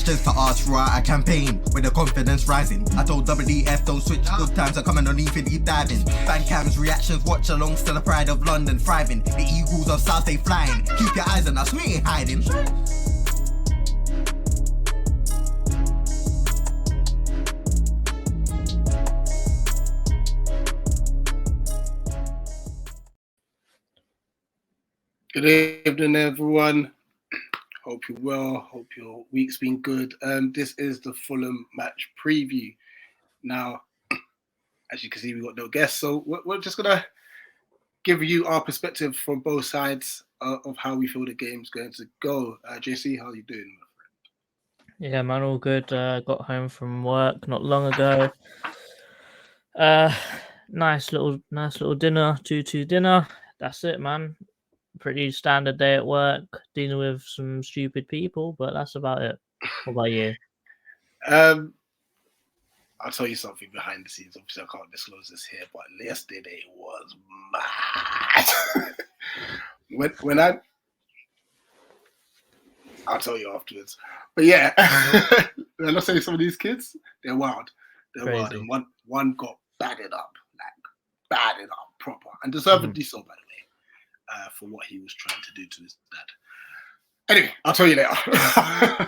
questions to ask throughout a campaign with the confidence rising. I told WDF don't switch, good times are coming on even deep diving. Fan cams, reactions, watch along, still the pride of London thriving. The Eagles of South, they flying. Keep your eyes on us, we ain't hiding. Good evening, everyone. Hope you're well. Hope your week's been good. This is the Fulham match preview. Now, as you can see, we've got no guests, so we're just gonna give you our perspective from both sides of how we feel the game's going to go. JC, how are you doing, my friend? Yeah, man, all good. Got home from work not long ago. Nice little dinner, 2-2 dinner. That's it, man. Pretty standard day at work, dealing with some stupid people, but that's about it. What about you? I'll tell you something behind the scenes. Obviously, I can't disclose this here, but yesterday was mad. when I'll tell you afterwards. But yeah, I'm not saying some of these kids, they're wild. They're wild. And one got battered up proper, and deservedly so, by the way. For what he was trying to do to his dad. Anyway, I'll tell you later.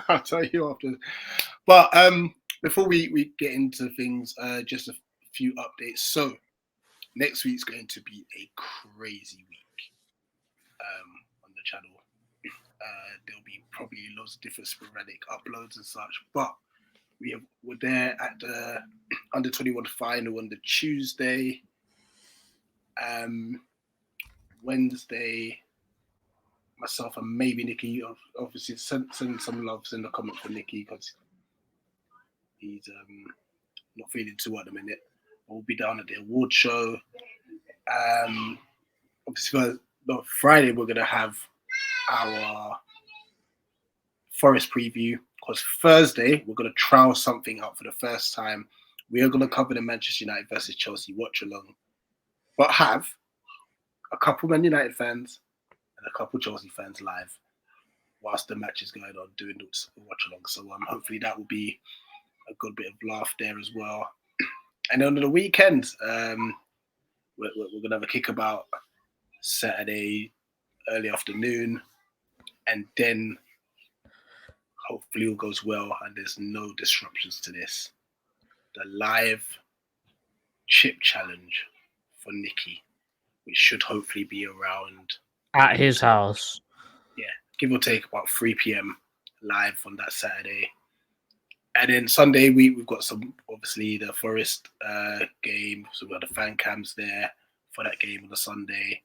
I'll tell you after. But before we get into things, just a few updates. So next week's going to be a crazy week on the channel. There'll be probably loads of different sporadic uploads and such. But we're there at the under 21 final on the Tuesday. Wednesday, myself and maybe Nicky. Obviously, send some loves in the comments for Nicky because he's not feeling too well at the minute. We'll be down at the award show. Obviously, Friday we're gonna have our Forest preview because Thursday we're gonna trial something out for the first time. We are gonna cover the Manchester United versus Chelsea watch along, but have a couple Man United fans and a couple Chelsea fans live whilst the match is going on, doing the watch along. So hopefully that will be a good bit of laugh there as well. And on the weekend, we're going to have a kickabout Saturday early afternoon, and then hopefully all goes well and there's no disruptions to this. The live chip challenge for Nicky, which should hopefully be around at his house. Yeah, give or take about 3 p.m. live on that Saturday. And then Sunday we've got some, obviously the Forest game, so we've got the fan cams there for that game on the Sunday.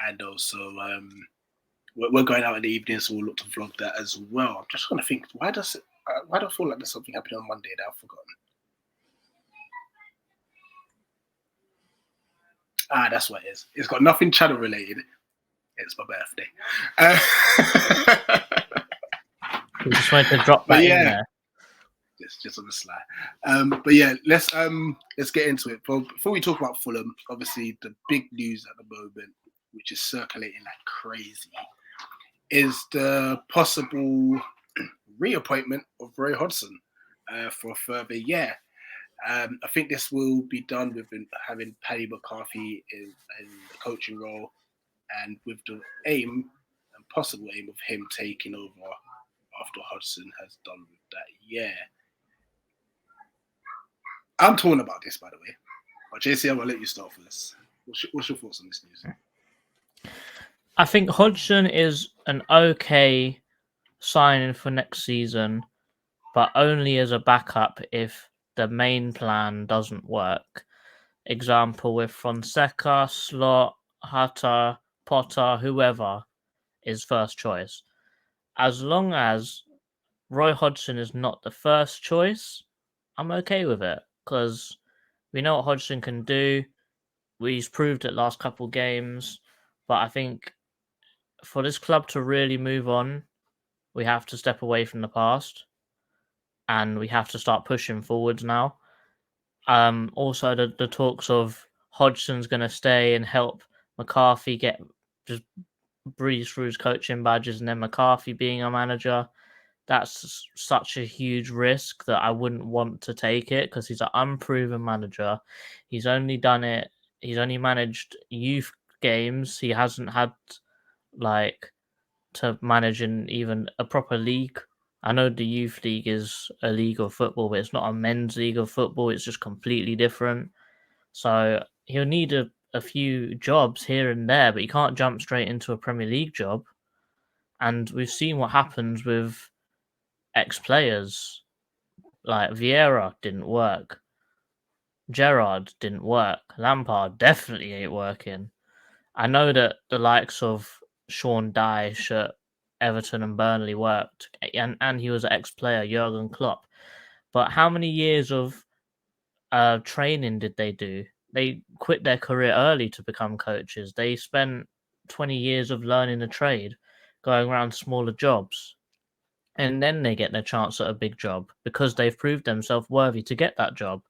And also we're going out in the evening, so we'll look to vlog that as well. I'm just trying to think, why do I feel like there's something happening on Monday that I've forgotten? That's what it is. It's got nothing channel related. It's my birthday. We just wanted to drop that in there. Just on the sly. But yeah, let's get into it. But before we talk about Fulham, obviously the big news at the moment, which is circulating like crazy, is the possible reappointment of Roy Hodgson for a further year. I think this will be done with having Paddy McCarthy in the coaching role, and with the aim and possible aim of him taking over after Hodgson has done with that year. I'm torn about this, by the way. But JC, I'm going to let you start first. What's your thoughts on this news? I think Hodgson is an okay signing for next season, but only as a backup if the main plan doesn't work. Example with Fonseca, Slot, Hutter, Potter, whoever is first choice. As long as Roy Hodgson is not the first choice, I'm okay with it because we know what Hodgson can do. He's proved it last couple games, but I think for this club to really move on, we have to step away from the past and we have to start pushing forwards now. Also, the talks of Hodgson's going to stay and help McCarthy just breeze through his coaching badges, and then McCarthy being our manager. that's such a huge risk that I wouldn't want to take it because he's an unproven manager. He's only done it. He's only managed youth games. He hasn't had like to manage in even a proper league. I know the youth league is a league of football, but it's not a men's league of football. It's just completely different. So he'll need a few jobs here and there, but he can't jump straight into a Premier League job. And we've seen what happens with ex-players. Like Vieira didn't work. Gerrard didn't work. Lampard definitely ain't working. I know that the likes of Sean Dyche at Everton and Burnley worked, and he was an ex-player, Jurgen Klopp. But how many years of training did they do? They quit their career early to become coaches. They spent 20 years of learning a trade, going around smaller jobs, and then they get their chance at a big job because they've proved themselves worthy to get that job.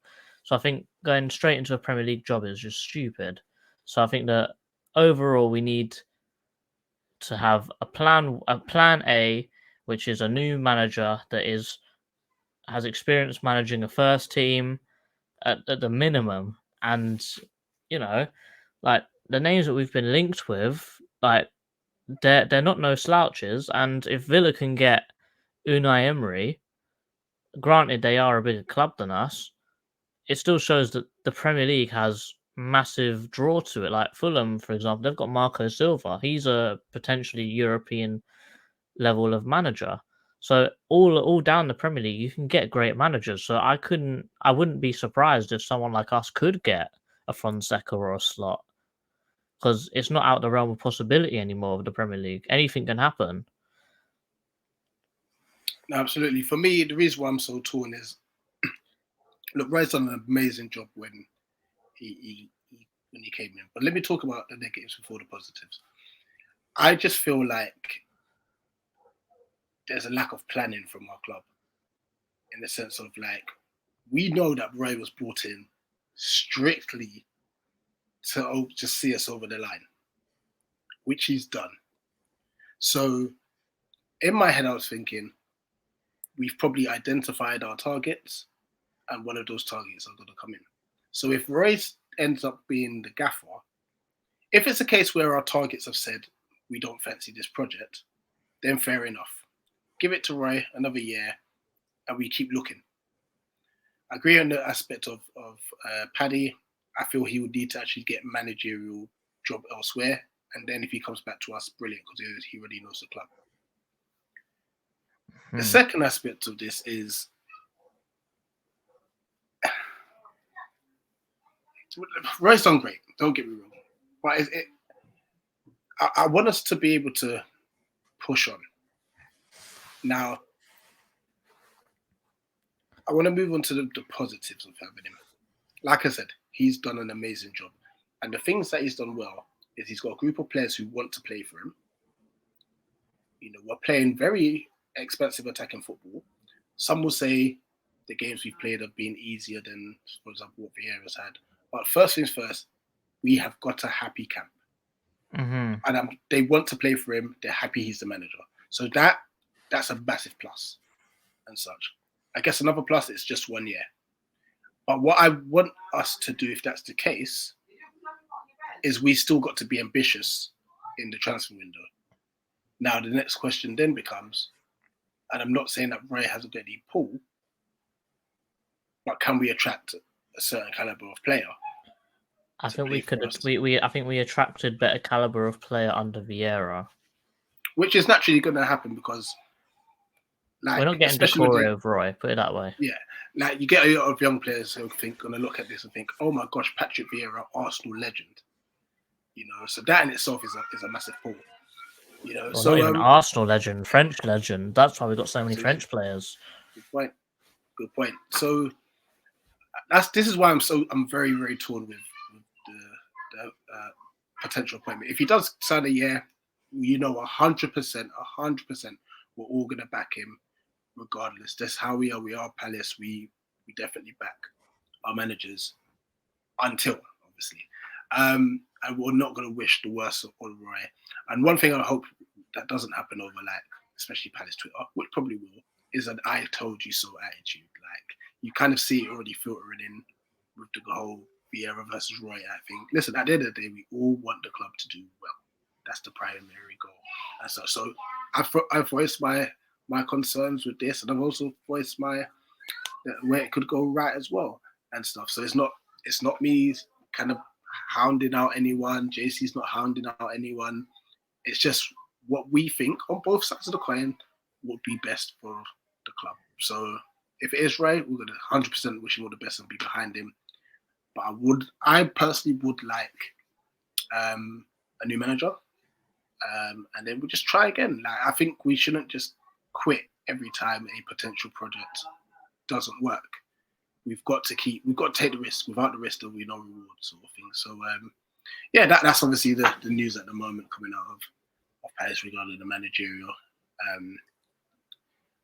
So I think going straight into a Premier League job is just stupid. So I think that overall we need to have a plan A, which is a new manager that has experience managing a first team at the minimum, and like the names that we've been linked with, like they're not no slouches. And if Villa can get Unai Emery, granted they are a bigger club than us, it still shows that the Premier League has massive draw to it. Like Fulham, for example, they've got Marco Silva. He's a potentially European level of manager. So all down the Premier League, you can get great managers. So I wouldn't be surprised if someone like us could get a Fonseca or a Slot, because it's not out the realm of possibility anymore of the Premier League. Anything can happen. Absolutely. For me, the reason why I'm so torn is, look, Ray's done an amazing job when he came in. But let me talk about the negatives before the positives. I just feel like there's a lack of planning from our club, in the sense of, like, we know that Ray was brought in strictly to just see us over the line, which he's done. So in my head, I was thinking, we've probably identified our targets, and one of those targets are going to come in. So if Ray ends up being the gaffer, if it's a case where our targets have said we don't fancy this project, then fair enough. Give it to Ray another year, and we keep looking. I agree on the aspect of Paddy. I feel he would need to actually get managerial job elsewhere, and then if he comes back to us, brilliant, because he already knows the club. The second aspect of this is Ray's done great, don't get me wrong, but I want us to be able to push on. Now, I want to move on to the positives of having him. Like I said, he's done an amazing job. And the things that he's done well is he's got a group of players who want to play for him. We're playing very expensive attacking football. Some will say the games we've played have been easier than, for example, what Vieira's had. But first things first, we have got a happy camp. Mm-hmm. And they want to play for him. They're happy he's the manager. So that's a massive plus and such. I guess another plus is just 1 year. But what I want us to do, if that's the case, is we still got to be ambitious in the transfer window. Now, the next question then becomes, and I'm not saying that Ray hasn't got any pull, but can we attract a certain caliber of player? I think we could. I think we attracted better caliber of player under Vieira, which is naturally going to happen because, like, we're not getting Decore of Roy. Put it that way. Yeah, like you get a lot of young players who going to look at this and think, "Oh my gosh, Patrick Vieira, Arsenal legend." So that in itself is a massive pull. Well, so not even Arsenal legend, French legend. That's why we got so many French players. Good point. So this is why I'm very, very torn with the potential appointment. If he does sign a year, 100%, we're all gonna back him, regardless. That's how we are. We are Palace. We definitely back our managers until, obviously. And we're not going to wish the worst on Roy. And one thing I hope that doesn't happen over, like, especially Palace Twitter, which probably will, is an "I told you so" attitude. Like you kind of see it already filtering in with the whole Vieira versus RHEA thing. Listen, at the end of the day, we all want the club to do well. That's the primary goal. And so I've voiced my concerns with this, and I've also voiced my where it could go right as well and stuff. So it's not me kind of hounding out anyone. JC's not hounding out anyone. It's just what we think on both sides of the coin would be best for the club. So if it is right, we're gonna 100% wish him all the best and be behind him. But I personally would like a new manager, and then we'll just try again. Like I think we shouldn't just quit every time a potential project doesn't work. We've got to take the risk. Without the risk, there'll be no reward, sort of thing. So yeah, that's obviously the news at the moment coming out of Paris regarding the managerial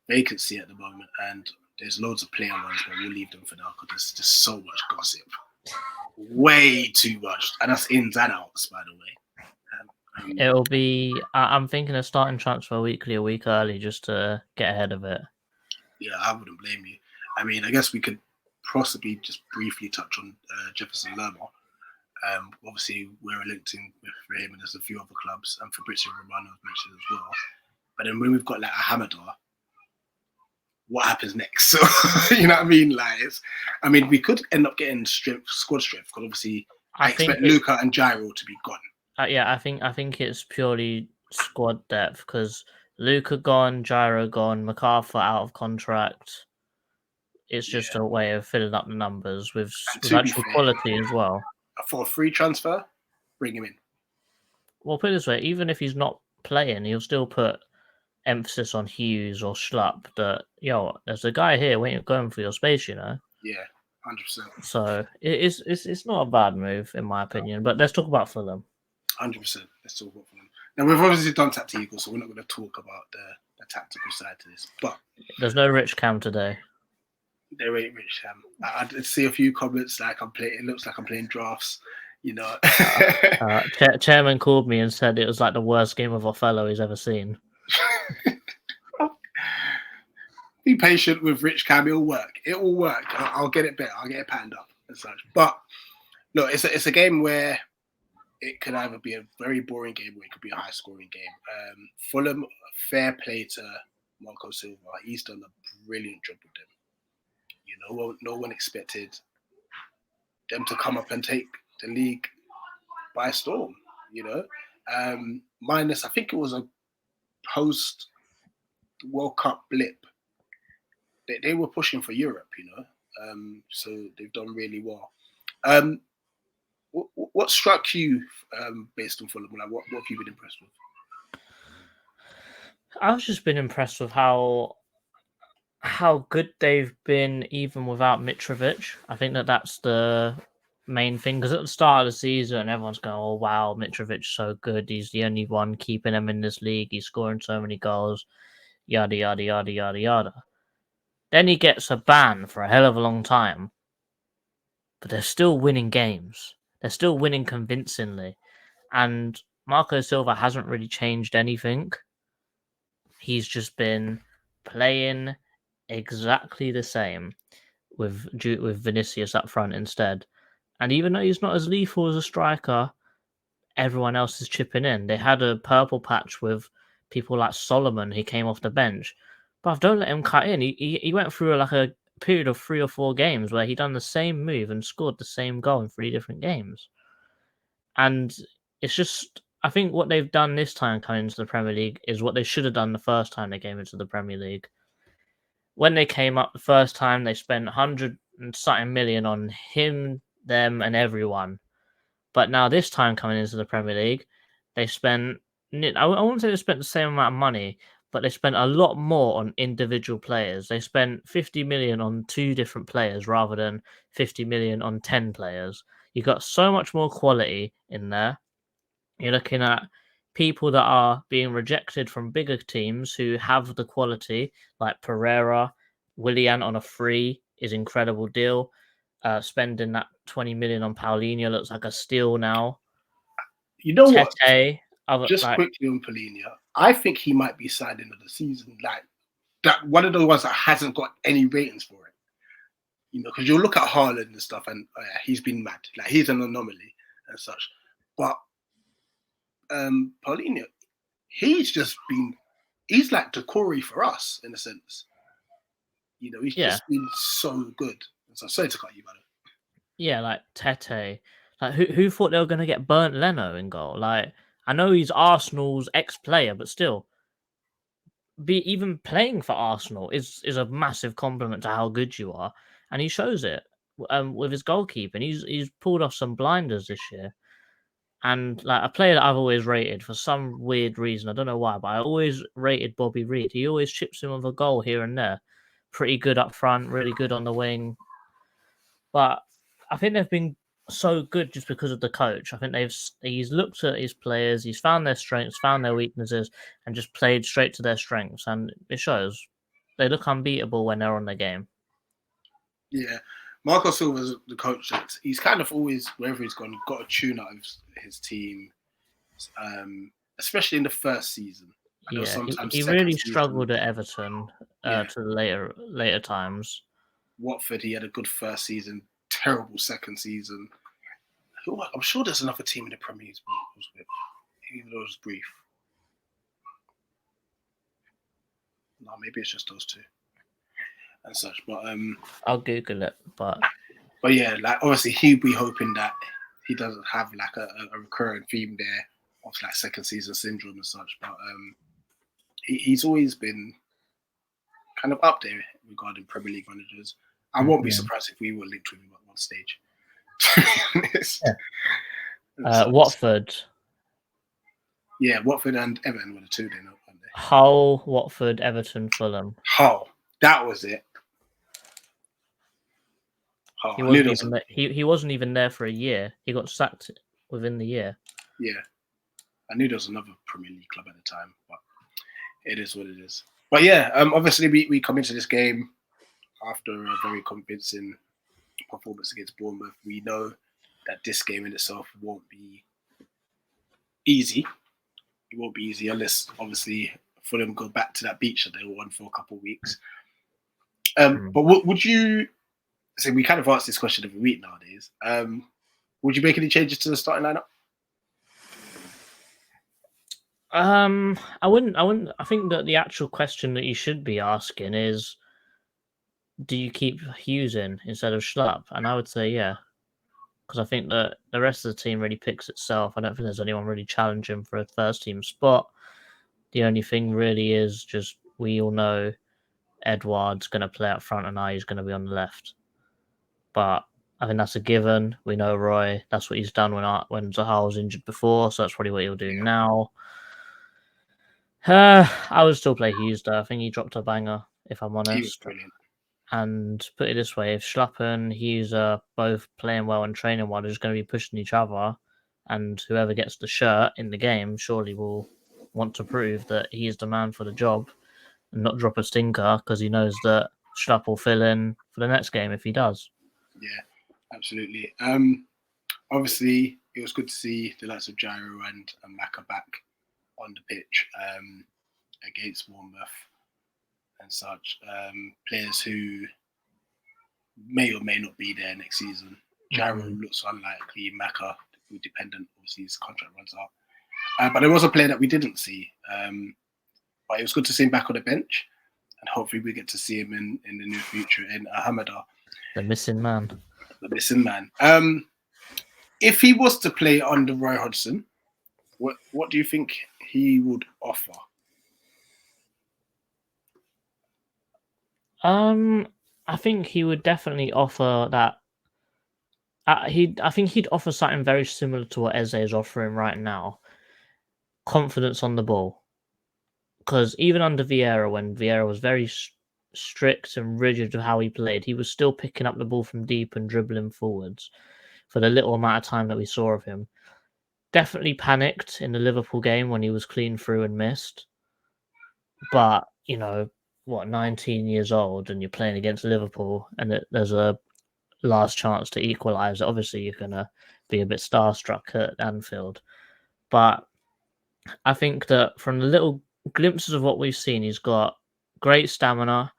vacancy at the moment. And there's loads of player ones, but we'll leave them for now because there's just so much gossip, way too much, and that's ins and outs, by the way. It'll be. I'm thinking of starting Transfer Weekly a week early just to get ahead of it. Yeah, I wouldn't blame you. I mean, I guess we could possibly just briefly touch on Jefferson Lerma. Obviously, we're linked in for him, and there's a few other clubs, and Fabrizio Romano mentioned as well. But then when we've got like a HAMMOND, what happens next? So you know what I mean? Like, we could end up getting squad strength because obviously I expect Luca and Gyro to be gone. Yeah, I think it's purely squad depth because Luca gone, Gyro gone, MacArthur out of contract. It's just a way of filling up the numbers with actual quality as well. For a free transfer, bring him in. Well, put it this way, even if he's not playing, he'll still put emphasis on Hughes or Schlupp that, there's a guy here going for your space, Yeah, 100%. So it's not a bad move, in my opinion. But let's talk about Fulham. 100%. Let's talk about Fulham. Now, we've obviously done tactical, so we're not going to talk about the tactical side to this. But there's no Rich Cam today. There ain't Rich Cam. I did see a few comments like it looks like I'm playing drafts, Chairman called me and said it was like the worst game of Othello he's ever seen. Be patient with Rich Cam. It'll work. It will work. I'll get it better. I'll get it patterned up and such. But look, it's a game where it could either be a very boring game or it could be a high scoring game. Fulham, fair play to Marco Silva. He's done a brilliant job with them. No one expected them to come up and take the league by storm. Minus I think it was a post World Cup blip. They were pushing for Europe, so they've done really well. What struck you based on Fulham? Like, what have you been impressed with? I've just been impressed with how good they've been even without Mitrovic. I think that's the main thing because at the start of the season, everyone's going, "Oh wow, Mitrovic's so good. He's the only one keeping them in this league. He's scoring so many goals." Yada yada yada yada yada. Then he gets a ban for a hell of a long time, but they're still winning games. They're still winning convincingly, and Marco Silva hasn't really changed anything. He's just been playing exactly the same with Vinicius up front instead. And even though he's not as lethal as a striker, everyone else is chipping in. They had a purple patch with people like Solomon who came off the bench. But don't let him cut in. He went through like a period of 3 or 4 games where he done the same move and scored the same goal in 3 different games. And it's just, I think what they've done this time coming into the Premier League is what they should have done the first time they came into the Premier League. When they came up the first time, they spent 100 and something million on him, them, and everyone. But now this time coming into the Premier League, they spent, I wouldn't say they spent the same amount of money, but they spent a lot more on individual players. They spent 50 million on 2 different players rather than 50 million on 10 players. You got so much more quality in there. You're looking at people that are being rejected from bigger teams who have the quality, like Pereira. Willian on a free is incredible deal. Spending that 20 million on Paulinho looks like a steal now. You know Tete, what? Just quickly on Paulinho. I think he might be signed into the season. Like that, one of the ones that hasn't got any ratings for it. You know, because you'll look at Haaland and stuff, and he's been mad. Like he's an anomaly and such. But Paulinho, he's like Decore for us in a sense. You know, he's just been so good. So sorry to cut you, brother. Yeah, like Tete. Like who thought they were gonna get Burnt Leno in goal? Like I know he's Arsenal's ex-player, but still, even playing for Arsenal is a massive compliment to how good you are, and he shows it with his goalkeeping. He's pulled off some blinders this year, and like a player that I've always rated for some weird reason, I don't know why, but I always rated Bobby Reed. He always chips in with a goal here and there, pretty good up front, really good on the wing, but I think they've been so good just because of the coach. I think he's looked at his players, he's found their strengths, found their weaknesses, and just played straight to their strengths, and it shows. They look unbeatable when they're on the game. Yeah, Marco Silva's the coach that he's kind of always, wherever he's gone, got a tune out of his team, especially in the first season. Yeah, he really struggled at Everton to the later times. Watford, he had a good first season, terrible second season. I'm sure there's another team in the Premier League was with, even though it was brief. No, maybe it's just those two and such. But I'll Google it. But yeah, like obviously he'd be hoping that he doesn't have like a recurring theme there of like second season syndrome and such. But he's always been kind of up there regarding Premier League managers. I won't be surprised if we were linked with him at one stage. Watford. Yeah, Watford and Everton were the two then, weren't they? Hull, Watford, Everton, Fulham. Hull, that was it. Hull. He wasn't even there for a year. He got sacked within the year. Yeah, I knew there was another Premier League club at the time, but it is what it is. But yeah, obviously we come into this game after a very convincing performance against Bournemouth. We know that this game in itself won't be easy. It won't be easy unless, obviously, Fulham go back to that beach that they were on for a couple of weeks. But would you say, we kind of ask this question every week nowadays, would you make any changes to the starting lineup? I wouldn't. I think that the actual question that you should be asking is, do you keep Hughes in instead of Schlupp? And I would say, yeah. Because I think that the rest of the team really picks itself. I don't think there's anyone really challenging for a first team spot. The only thing really is just we all know Edouard's going to play up front and Ayew's going to be on the left. But I think that's a given. We know Roy. That's what he's done when Zaha was injured before, so that's probably what he'll do now. I would still play Hughes, though. I think he dropped a banger, if I'm honest. He was brilliant. And put it this way, if Schlupp and Hughes are both playing well and training well, they're just going to be pushing each other. And whoever gets the shirt in the game surely will want to prove that he is the man for the job and not drop a stinker because he knows that Schlupp will fill in for the next game if he does. Yeah, absolutely. Obviously, it was good to see the likes of Gyro and Maka back on the pitch against Bournemouth and such. Players who may or may not be there next season. Gyro looks unlikely. Maka, dependent, obviously his contract runs out. But there was a player that we didn't see. But it was good to see him back on the bench. And hopefully we get to see him in the near future in HAMMOND. The missing man. The missing man. If he was to play under Roy Hodgson, what do you think he would offer? I think he would definitely offer that. I think he'd offer something very similar to what Eze is offering right now. Confidence on the ball. Because even under Vieira, when Vieira was very strict and rigid of how he played, he was still picking up the ball from deep and dribbling forwards for the little amount of time that we saw of him. Definitely panicked in the Liverpool game when he was clean through and missed. But, 19 years old and you're playing against Liverpool and there's a last chance to equalise, obviously you're going to be a bit starstruck at Anfield. But I think that from the little glimpses of what we've seen, he's got great stamina,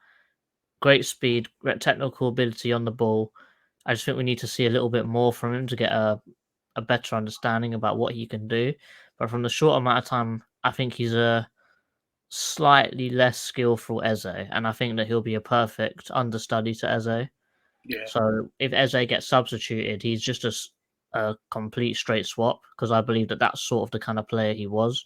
great speed, great technical ability on the ball. I just think we need to see a little bit more from him to get a better understanding about what he can do. But from the short amount of time, I think he's a slightly less skillful Eze, and I think that he'll be a perfect understudy to Eze. Yeah, So if Eze gets substituted, he's just a complete straight swap because I believe that that's sort of the kind of player he was.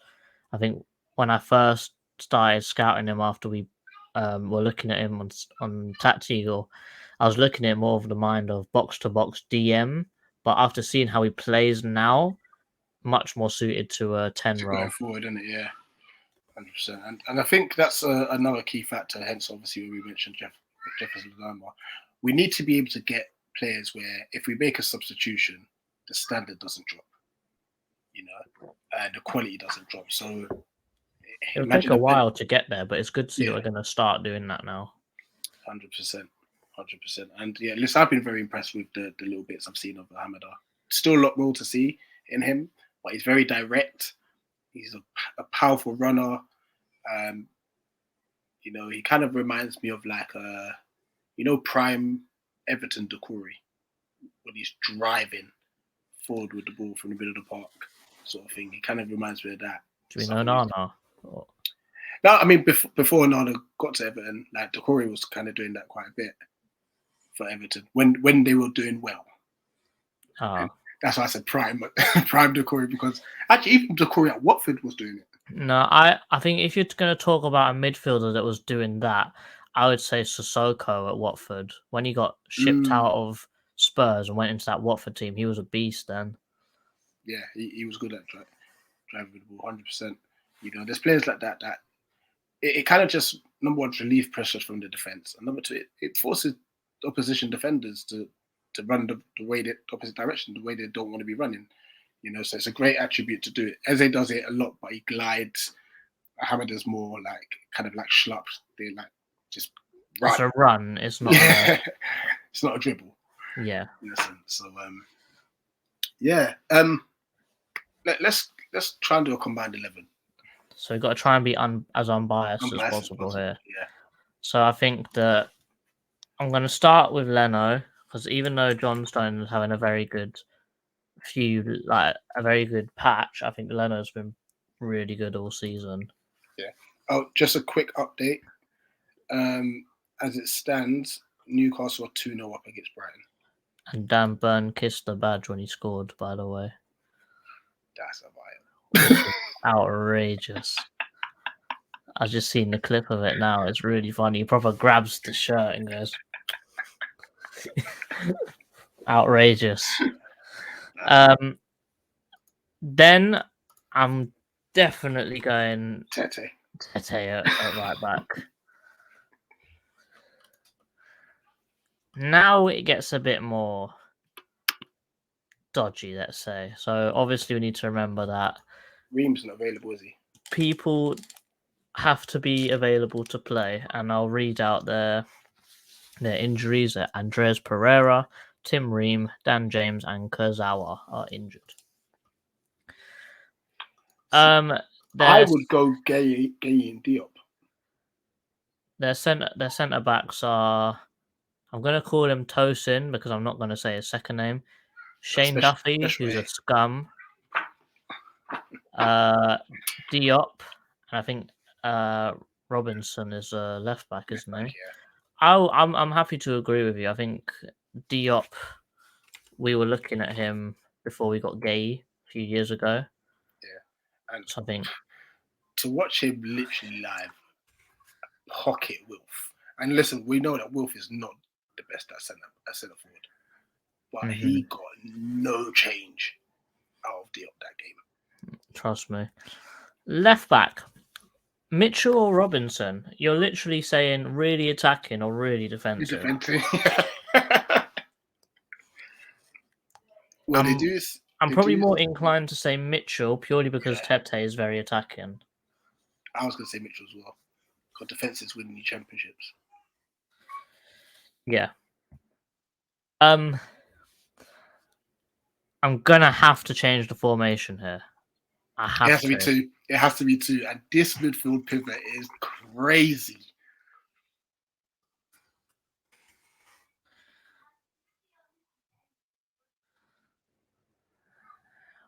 I think when I first started scouting him after we were looking at him on Tactical, I was looking at him more of the mind of box to box DM. But after seeing how he plays now, much more suited to a 10 to role. going forward, isn't it? Yeah, 100%. And I think that's another key factor. Hence, obviously, when we mentioned Jefferson Lamar, we need to be able to get players where if we make a substitution, the standard doesn't drop, and the quality doesn't drop. So It'll take imagine a while to get there, but it's good to see that Yeah. we're going to start doing that now. 100%. And yeah, listen, I've been very impressed with the little bits I've seen of Hamada. Still a lot more to see in him, but he's very direct. He's a powerful runner. He kind of reminds me of like prime Everton Decore when he's driving forward with the ball from the middle of the park, sort of thing. He kind of reminds me of that. Do we know Nana? No, I mean before Nana got to Everton, like Decore was kind of doing that quite a bit for Everton when they were doing well. Oh. That's why I said prime Decore, because actually even Decore at Watford was doing it. No, I think if you're going to talk about a midfielder that was doing that, I would say Sissoko at Watford. When he got shipped out of Spurs and went into that Watford team, he was a beast then. Yeah, he was good at driving the ball, 100%. There's players like that it kind of just, number one, relieve pressures from the defence, and number two, it forces opposition defenders to run the way the opposite direction, the way they don't want to be running. So it's a great attribute to do it. Eze does it a lot, but he glides. Hamid is more like kind of like schlups. They like just run. It's a run. It's not. It's not a dribble. Yeah. So let's try and do a combined 11. So we've got to try and be as unbiased as possible here. Yeah. So I think that I'm going to start with Leno, because even though Johnstone is having a very good patch, I think Leno's been really good all season. Yeah. Oh, just a quick update. As it stands, Newcastle are 2-0 up against Brighton. And Dan Burn kissed the badge when he scored, by the way. That's a vibe. Outrageous. I've just seen the clip of it now. It's really funny. He proper grabs the shirt and goes... Outrageous. Then I'm definitely going Tete at right back. Now it gets a bit more dodgy, let's say. So obviously we need to remember that Ream's not available, is he? People have to be available to play, and I'll read out their injuries. Andres Pereira, Tim Ream, Dan James, and Kurzawa are injured. I would go Gay and Diop. Their centre backs are... I'm going to call him Tosin because I'm not going to say his second name. Shane Duffy, who's a scum. Diop, and I think Robinson is a left back, isn't he? Yeah. I'm happy to agree with you. I think Diop, we were looking at him before we got Gay a few years ago. Yeah, and so I think to watch him literally live, pocket Wilf. And listen, we know that Wilf is not the best at centre forward, but he got no change out of Diop that game. Trust me. Left back, Mitchell or Robinson? You're literally saying really attacking or really defensive. Well, they do. I'm probably more inclined to say Mitchell purely because Tete is very attacking. I was going to say Mitchell as well. Because defense is winning championships. Yeah. I'm gonna have to change the formation here. I have It has to be two. It has to be 2. And this midfield pivot is crazy.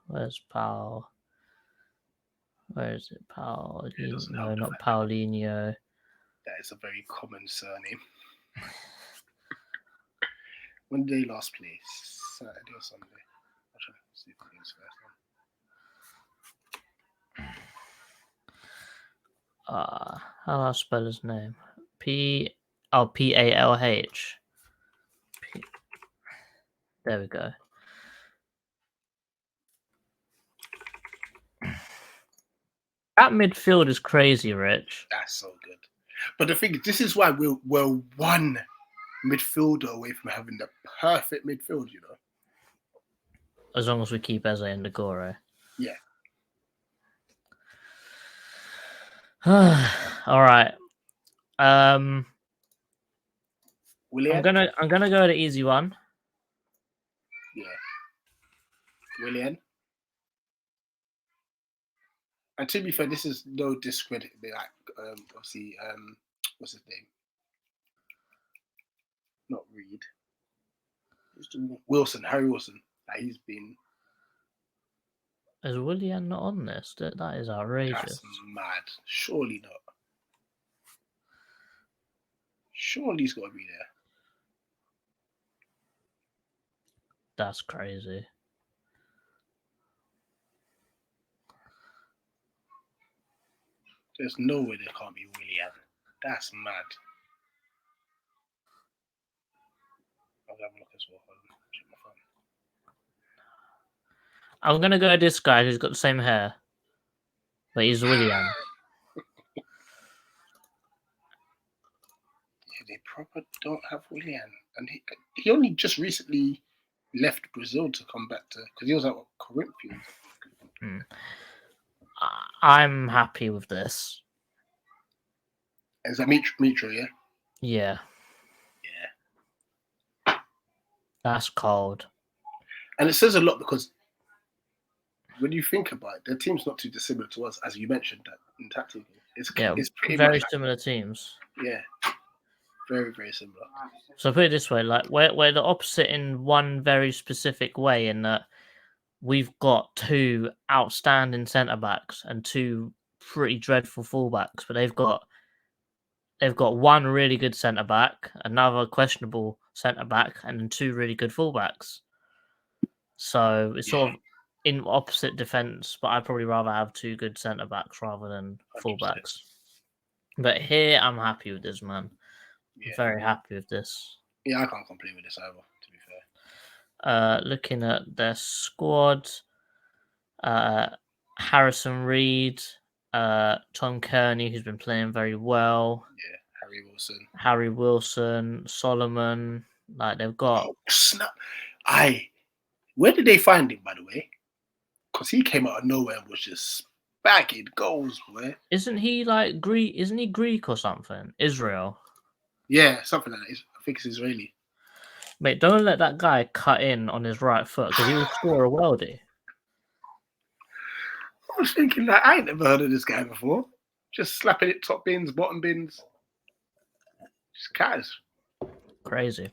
Where's Paul? Where is it? Paul? It doesn't No, help not the fact Paulinho. that is a very common surname. When did they last play? Saturday or Sunday? I'll try to see if it is first. How do I spell his name? Palh. There we go. That midfield is crazy, Rich. That's so good. But the thing is, this is why we're one midfielder away from having the perfect midfield, you know? As long as we keep Eze and Agoro. Yeah. All right. Willian? I'm gonna go the easy one. Yeah. Willian? And to be fair, this is no discredit. Like, obviously, what's his name? Not Reed. Wilson, Harry Wilson. Like, he's been. Is Willian not on this? That is outrageous. That's mad. Surely not. Surely he's got to be there. That's crazy. There's no way there can't be Willian. That's mad. I'll have a look as well. Check my phone. I'm gonna go this guy who's got the same hair, but he's Willian. Yeah, they proper don't have Willian, and he only just recently left Brazil to come back to, because he was at Corinthians. I'm happy with this. Is that Mitro, yeah? Yeah. Yeah. That's cold. And it says a lot because when you think about it, their team's not too dissimilar to us, as you mentioned that in tactical. It's pretty very much similar teams. Yeah. Very, very similar. So put it this way, like we're the opposite in one very specific way, in that we've got 2 outstanding centre backs and 2 pretty dreadful fullbacks, but they've got 1 really good centre back, another questionable centre back, and then 2 really good fullbacks. So it's sort of in opposite defence, but I'd probably rather have 2 good centre backs rather than 100%. fullbacks. But here I'm happy with this, man. Yeah. I'm very happy with this. Yeah, I can't complain with this either, to be fair. Looking at their squad, Harrison Reed, Tom Kearney, who's been playing very well. Yeah, Harry Wilson, Solomon. Like, they've got. Oh, snap. Where did they find him, by the way? Because he came out of nowhere and was just bagging goals, boy. Isn't he like Greek? Isn't he Greek or something? Israel. Yeah, something like that. I think it's Israeli. Mate, don't let that guy cut in on his right foot, because he will score a worldie. I was thinking that I ain't never heard of this guy before. Just slapping it top bins, bottom bins. Just cats. Crazy.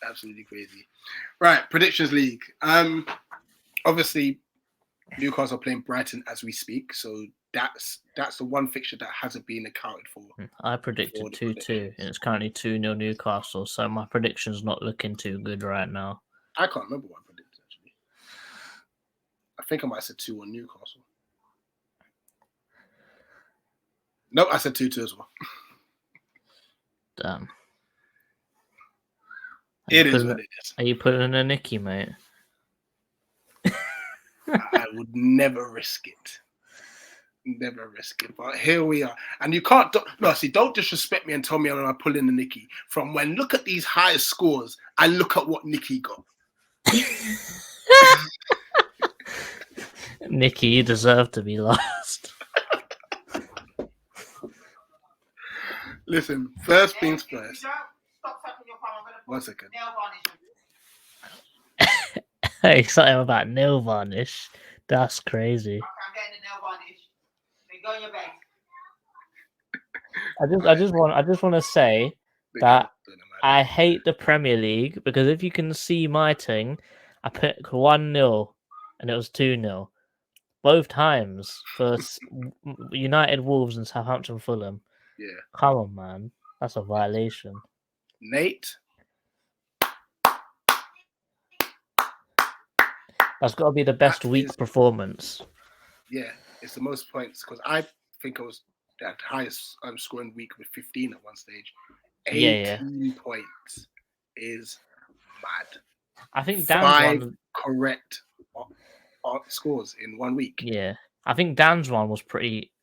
Absolutely crazy. Right, predictions league. Obviously, Newcastle are playing Brighton as we speak, so that's the one fixture that hasn't been accounted for. I predicted 2-2, and it's currently 2-0 Newcastle, so my prediction's not looking too good right now. I can't remember what I predicted, actually. I think I might have said 2-1 Newcastle. Nope, I said 2-2 as well. Damn. It is what it is. Are you putting in a Nicky, mate? I would never risk it. Never risk it. But here we are. And you can't... don't disrespect me and tell me I'm pulling the Nicky. From when, look at these high scores, I look at what Nicky got. Nicky, you deserve to be last. Listen, first things first. 1 second. Hey, something about nail varnish. That's crazy. I'm getting the nail varnish. I just want to say Big that up to them, man. I hate the Premier League because if you can see my thing, I picked 1-0 and it was 2-0. Both times for United, Wolves, and Southampton, Fulham. Yeah. Come on, man. That's a violation. Nate, That's got to be the best That week is- performance. yeah, it's the most points because I think I was at highest scoring week with 15 at one stage. 18 points is mad. I think Dan's 5 one. correct scores in 1 week. Yeah, I think Dan's one was pretty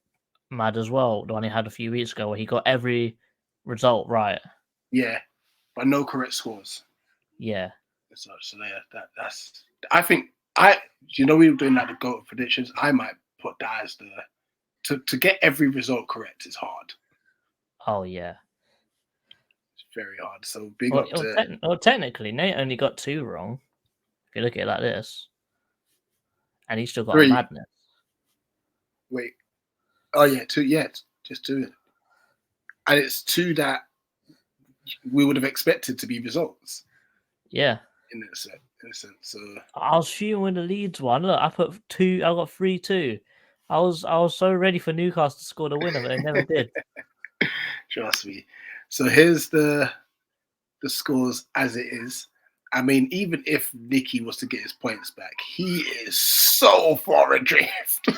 mad as well. The one he had a few weeks ago, where he got every result right. Yeah, but no correct scores. Yeah, So yeah, that's. I think we were doing like the GOAT predictions. I might put that as to get every result correct is hard. oh yeah. It's very hard. So big Well, up to. technically, Nate only got 2 wrong. If you look at it like this, and he still got 3. a madness. Wait. Oh yeah, 2. Yeah, just 2. And it's 2 that we would have expected to be results. Yeah. In a sense. So I was fuming with the Leeds one. Look, I put 2. I got 3-2. I was so ready for Newcastle to score the winner, but they never did. trust me. So here's the scores as it is. I mean, even if Nicky was to get his points back, he is so far adrift.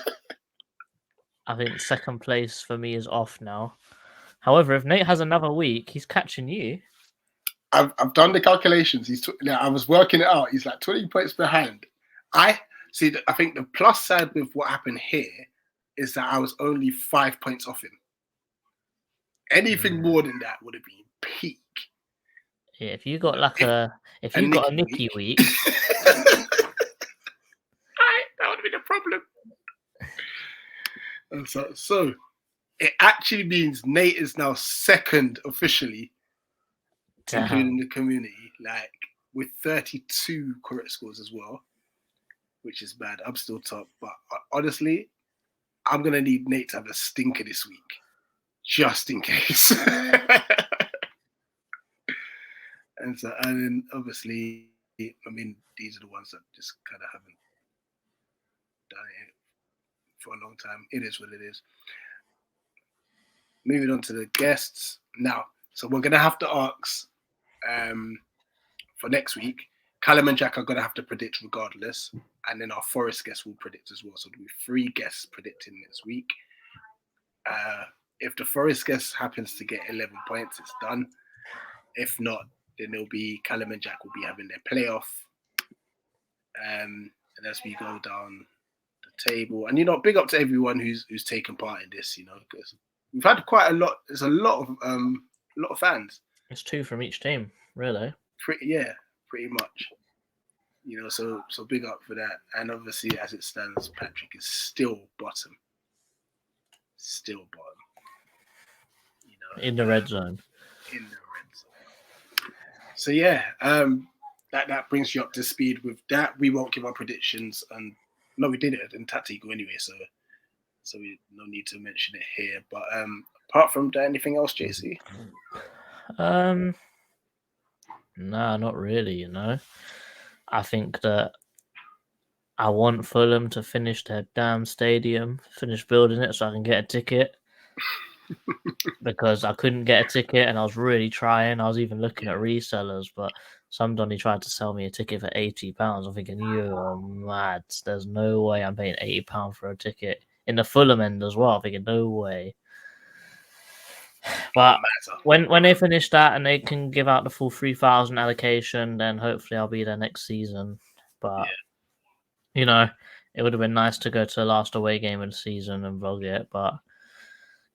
I think second place for me is off now. However, if Nate has another week, he's catching you. I've done the calculations. I was working it out. He's like 20 points behind. I see. I think the plus side with what happened here is that I was only 5 points off him. Anything more than that would have been peak. Yeah, if you got a Nicky week, that would have been a problem. And so it actually means Nate is now second officially, including the community, like with 32 correct scores as well, which is bad. I'm still top, but honestly, I'm gonna need Nate to have a stinker this week, just in case. And then obviously, I mean, these are the ones that just kind of haven't done it for a long time. It is what it is. Moving on to the guests now. So we're gonna have to ask for next week. Callum and Jack are gonna have to predict regardless, and then our Forest guests will predict as well. So there'll be 3 guests predicting next week. If the Forest guest happens to get 11 points, it's done. If not, then it'll be Callum and Jack will be having their playoff. And as we go down the table, and big up to everyone who's taken part in this, because we've had quite a lot. There's a lot of fans. It's 2 from each team, really. Pretty much. So big up for that. And obviously, as it stands, Patrick is still bottom. Still bottom. In the red zone. So yeah, that brings you up to speed with that. We won't give our predictions, and no, we did it in Tactical anyway, so we no need to mention it here. But apart from that, anything else, JC? No, not really. I think that I want Fulham to finish their damn stadium, finish building it, so I can get a ticket. Because I couldn't get a ticket and I was really trying. I was even looking at resellers, but some Donny tried to sell me a ticket for £80. I'm thinking, you are mad. There's no way I'm paying £80 for a ticket. In the Fulham end as well, I'm thinking, no way. But when they finish that and they can give out the full 3,000 allocation, then hopefully I'll be there next season. But, it would have been nice to go to the last away game of the season and vlog it, but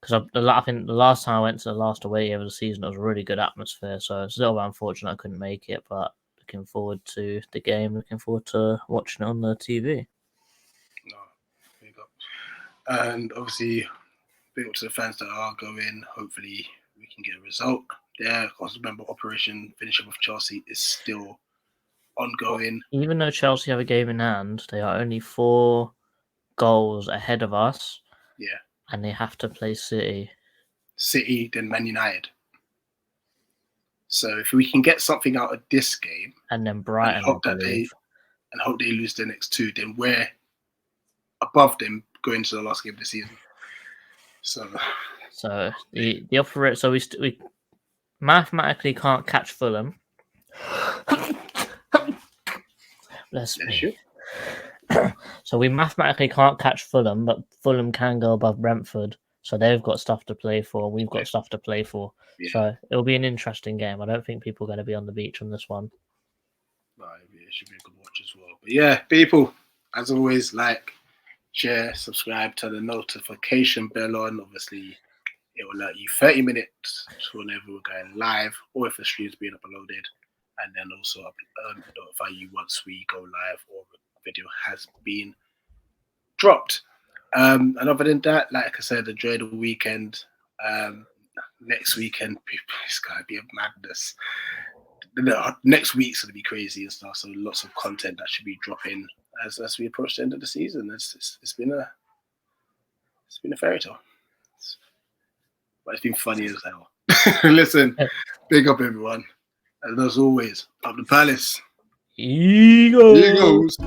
because I think the last time I went to the last away game of the season, it was a really good atmosphere. So it's a little bit unfortunate I couldn't make it, but looking forward to the game. Looking forward to watching it on the TV. No, big up. And obviously, big up to the fans that are going. Hopefully, we can get a result there. Of course, remember, Operation Finishing with Chelsea is still ongoing. Even though Chelsea have a game in hand, they are only 4 goals ahead of us. Yeah. and they have to play City. City, then Man United. So if we can get something out of this game And then Brighton, and hope I that believe. they lose the next two, then we're above them going to the last game of the season. So the operator, so we mathematically can't catch Fulham. Bless me. So we mathematically can't catch Fulham, but Fulham can go above Brentford. So they've got stuff to play for. We've got stuff to play for. Yeah. So it'll be an interesting game. I don't think people are going to be on the beach on this one. Right, yeah, it should be a good watch as well. But yeah, people, as always, like, share, subscribe, turn the notification bell on. Obviously, it will alert you 30 minutes whenever we're going live or if the stream's being uploaded. And then also notify you once we go live or the video has been dropped. And other than that, like I said, enjoy the weekend. Next weekend, it's going to be a madness. Next week's going to be crazy and stuff. So lots of content that should be dropping as we approach the end of the season. It's been a fairy tale, but it's been funny as hell. Listen, big up everyone, and as always, up the palace. Eagles.